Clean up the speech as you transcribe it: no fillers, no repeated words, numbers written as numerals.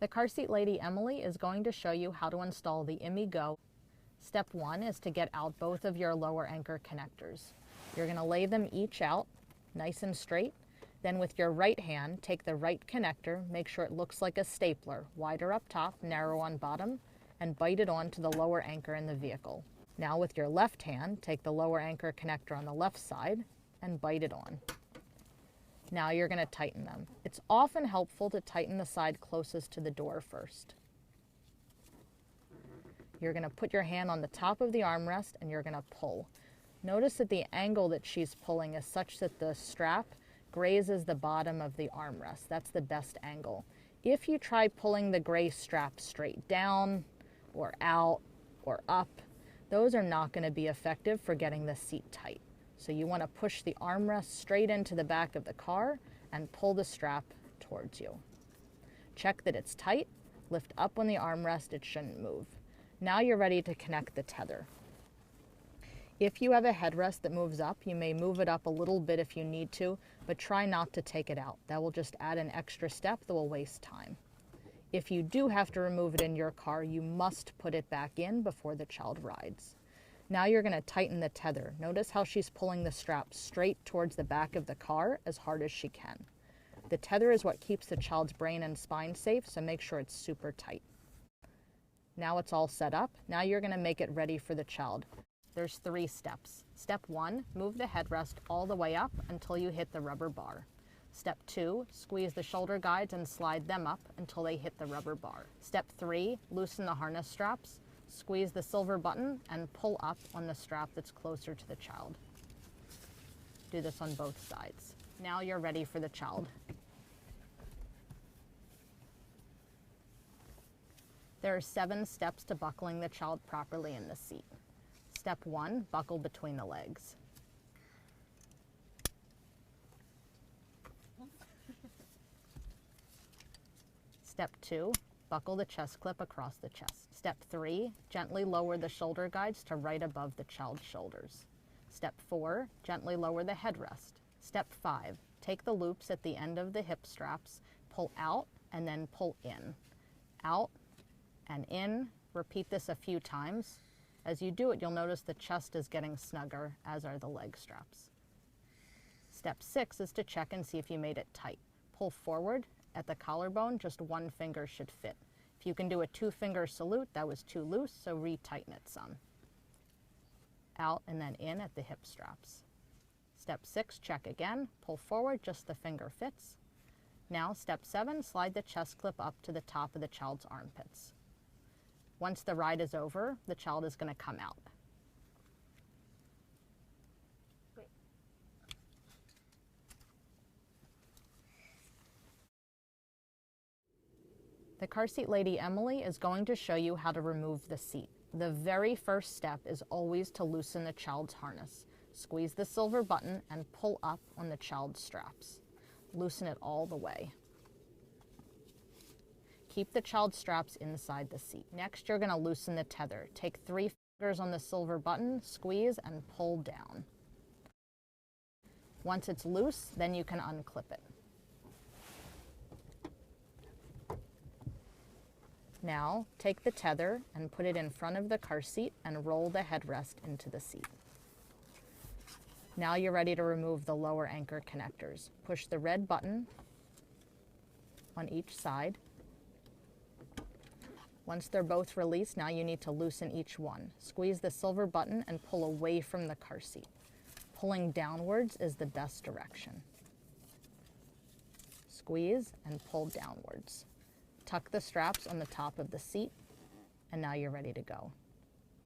The car seat lady Emily is going to show you how to install the IMMI Go. Step 1 is to get out both of your lower anchor connectors. You're going to lay them each out nice and straight. Then with your right hand, take the right connector, make sure it looks like a stapler, wider up top, narrow on bottom, and bite it onto the lower anchor in the vehicle. Now with your left hand, take the lower anchor connector on the left side and bite it on. Now you're going to tighten them. It's often helpful to tighten the side closest to the door first. You're going to put your hand on the top of the armrest and you're going to pull. Notice that the angle that she's pulling is such that the strap grazes the bottom of the armrest. That's the best angle. If you try pulling the gray strap straight down or out or up, those are not going to be effective for getting the seat tight. So you want to push the armrest straight into the back of the car and pull the strap towards you. Check that it's tight, lift up on the armrest, it shouldn't move. Now you're ready to connect the tether. If you have a headrest that moves up, you may move it up a little bit if you need to, but try not to take it out. That will just add an extra step that will waste time. If you do have to remove it in your car, you must put it back in before the child rides. Now you're going to tighten the tether. Notice how she's pulling the strap straight towards the back of the car as hard as she can. The tether is what keeps the child's brain and spine safe, so make sure it's super tight. Now it's all set up. Now you're going to make it ready for the child. There's 3 steps. Step 1, move the headrest all the way up until you hit the rubber bar. Step 2, squeeze the shoulder guides and slide them up until they hit the rubber bar. Step 3, loosen the harness straps. Squeeze the silver button and pull up on the strap that's closer to the child. Do this on both sides. Now you're ready for the child. There are 7 steps to buckling the child properly in the seat. Step 1, buckle between the legs. Step 2, buckle the chest clip across the chest. Step 3, gently lower the shoulder guides to right above the child's shoulders. Step 4, gently lower the headrest. Step 5, take the loops at the end of the hip straps, pull out and then pull in. Out and in. Repeat this a few times. As you do it, you'll notice the chest is getting snugger, as are the leg straps. Step 6 is to check and see if you made it tight. Pull forward. At the collarbone, just 1 finger should fit. If you can do a 2-finger salute, that was too loose, so retighten it some. Out and then in at the hip straps. Step 6, check again. Pull forward, just the finger fits. Now, step 7, slide the chest clip up to the top of the child's armpits. Once the ride is over, the child is going to come out. The car seat lady Emily is going to show you how to remove the seat. The very first step is always to loosen the child's harness. Squeeze the silver button and pull up on the child's straps. Loosen it all the way. Keep the child's straps inside the seat. Next, you're going to loosen the tether. Take 3 fingers on the silver button, squeeze, and pull down. Once it's loose, then you can unclip it. Now, take the tether and put it in front of the car seat and roll the headrest into the seat. Now you're ready to remove the lower anchor connectors. Push the red button on each side. Once they're both released, now you need to loosen each one. Squeeze the silver button and pull away from the car seat. Pulling downwards is the best direction. Squeeze and pull downwards. Tuck the straps on the top of the seat, and now you're ready to go.